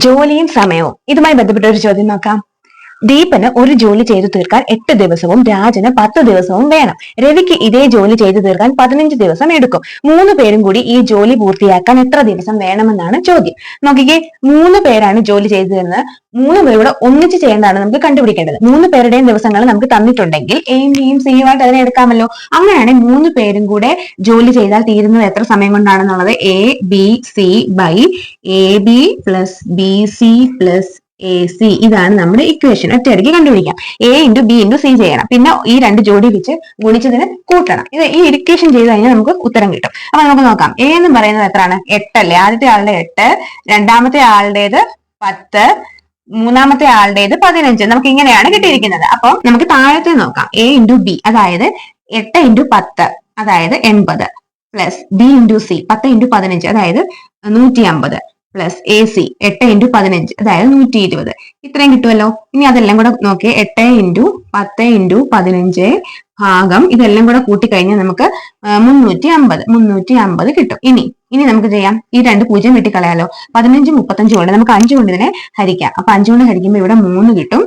ജോലിയും സമയവും ഇതുമായി ബന്ധപ്പെട്ട ഒരു ചോദ്യം നോക്കാം. ദീപന് ഒരു ജോലി ചെയ്തു തീർക്കാൻ 8 ദിവസവും രാജന് 10 ദിവസവും വേണം. രവിക്ക് ഇതേ ജോലി ചെയ്തു തീർക്കാൻ 15 ദിവസം എടുക്കും. 3 പേരും കൂടി ഈ ജോലി പൂർത്തിയാക്കാൻ എത്ര ദിവസം വേണമെന്നാണ് ചോദ്യം. നോക്കിക്കേ, 3 പേരാണ് ജോലി ചെയ്തു തരുന്നത്. 3 പേരോട് ഒന്നിച്ച് ചെയ്യേണ്ടതാണ് നമുക്ക് കണ്ടുപിടിക്കേണ്ടത്. 3 പേരുടെയും ദിവസങ്ങൾ നമുക്ക് തന്നിട്ടുണ്ടെങ്കിൽ എയും ബിയും സിയും ആയിട്ട് അതിനെ എടുക്കാമല്ലോ. അങ്ങനെയാണെങ്കിൽ 3 പേരും കൂടെ ജോലി ചെയ്താൽ തീരുന്നത് എത്ര സമയം കൊണ്ടാണെന്നുള്ളത് A B C by A B plus B C plus A C. ഇതാണ് നമ്മുടെ ഇക്വേഷൻ. ഒറ്റയടിക്ക് കണ്ടുപിടിക്കാം. A into B into C ചെയ്യണം. പിന്നെ ഈ 2 ജോഡി വെച്ച് ഗുണിച്ചതിന് കൂട്ടണം. ഇത് ഈ ഇക്വേഷൻ ചെയ്ത് കഴിഞ്ഞാൽ നമുക്ക് ഉത്തരം കിട്ടും. അപ്പൊ നമുക്ക് നോക്കാം. എ എന്ന് പറയുന്നത് എത്രയാണ്? 8 അല്ലേ? ആദ്യത്തെ ആളുടെ 8, രണ്ടാമത്തെ ആളുടേത് 10, മൂന്നാമത്തെ ആളുടേത് 15. നമുക്ക് ഇങ്ങനെയാണ് കിട്ടിയിരിക്കുന്നത്. അപ്പൊ നമുക്ക് താഴത്തെ നോക്കാം. എ ഇൻറ്റു ബി, അതായത് 8 ഇൻറ്റു 10 അതായത് 80 plus B into C 10 into 15 അതായത് 150 പ്ലസ് എ സി 8 ഇൻറ്റു 15 അതായത് 120. ഇത്രയും കിട്ടുമല്ലോ. ഇനി അതെല്ലാം കൂടെ നോക്കി 8 ഇൻറ്റു 10 ഇൻറ്റു 15 ഭാഗം ഇതെല്ലാം കൂടെ കൂട്ടിക്കഴിഞ്ഞാൽ നമുക്ക് 350 കിട്ടും. ഇനി നമുക്ക് ചെയ്യാം. ഈ 2 0 വെട്ടിക്കളയാലോ. 15 35 കൊണ്ട് നമുക്ക് 5 കൊണ്ട് ഇതിനെ ഹരിക്കാം. അപ്പൊ 5 കൊണ്ട് ഹരിക്കുമ്പോൾ ഇവിടെ 3 കിട്ടും,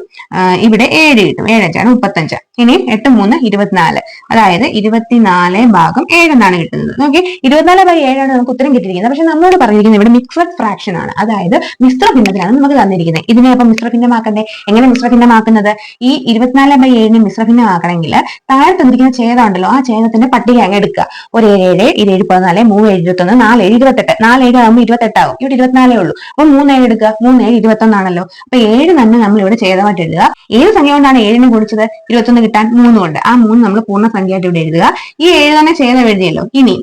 ഇവിടെ 7 കിട്ടും. 7 5 35. ഇനി 8 3 24 അതായത് 24 ഭാഗം 7 എന്നാണ് കിട്ടുന്നത്. നോക്കി, 24/7 ആണ് നമുക്ക് ഉത്തരം കിട്ടിയിരിക്കുന്നത്. പക്ഷെ നമ്മളോട് പറഞ്ഞിരിക്കുന്നത് ഇവിടെ മിക്സഡ് ഫ്രാക്ഷൻ ആണ്, അതായത് മിശ്ര ഭിന്നത്തിലാണ് നമുക്ക് തന്നിരിക്കുന്നത്. ഇതിനെ അപ്പം മിശ്ര ഭിന്നമാക്കണ്ടേ? എങ്ങനെ മിശ്ര ഭിന്നമാക്കുന്നത്? ഈ 24/7 മിശ്ര ഭിന്നമാക്കണമെങ്കിൽ താഴെ തന്നിരിക്കുന്ന ഛേദം ഉണ്ടല്ലോ, ആ ഛേദത്തിന്റെ പട്ടിക അങ്ങ് എടുക്കുക. ഒരു 7 7 7 14 3 7 21 4 7 28 4 7 ആകുമ്പോൾ 28 ആവും. ഇവിടെ 24 ഉള്ളൂ. അപ്പൊ 3 7 എടുക്കുക. 3 7 21 ആണല്ലോ. അപ്പൊ 7 തന്നെ നമ്മൾ ഇവിടെ ഛേദമായിട്ട് എഴുതുക. ഏത് സംഖ്യ കൊണ്ടാണ് 7നെ ഗുണിച്ചത്? 21 കിട്ടാൻ 3 കൊണ്ട്. ആ 3 നമ്മൾ പൂർണ്ണ സംഖ്യയായിട്ട് ഇവിടെ എഴുതുക. ഈ 7 തന്നെ ഛേദം എഴുതിയല്ലോ. ഇനി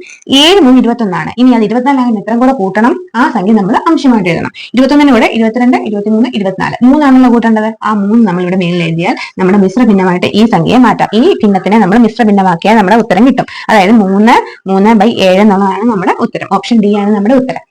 7 3 21 ആണ്. ഇനി അത് 24 ആകാൻ എത്ര കൂടെ കൂട്ടണം? ആ സംഖ്യ നമ്മൾ അംശമായിട്ട് എഴുതണം. 21 കൂടെ 22 23 24 3ആണല്ലോ കൂട്ടേണ്ടത്. ആ 3 നമ്മൾ ഇവിടെ മേലിൽ എഴുതിയാൽ നമ്മുടെ മിശ്ര ഭിന്നമായിട്ട് ഈ സംഖ്യയെ മാറ്റാം. ഈ ഭിന്നത്തിനെ നമ്മൾ മിശ്ര ഭിന്നമാക്കിയാൽ നമ്മുടെ ഉത്തരം കിട്ടും. അതായത് 3 3/7 എന്നുള്ളതാണ് നമ്മുടെ ഉത്തരം. ഓപ്ഷൻ ഡി ആണ് നമ്മുടെ ഉത്തരം.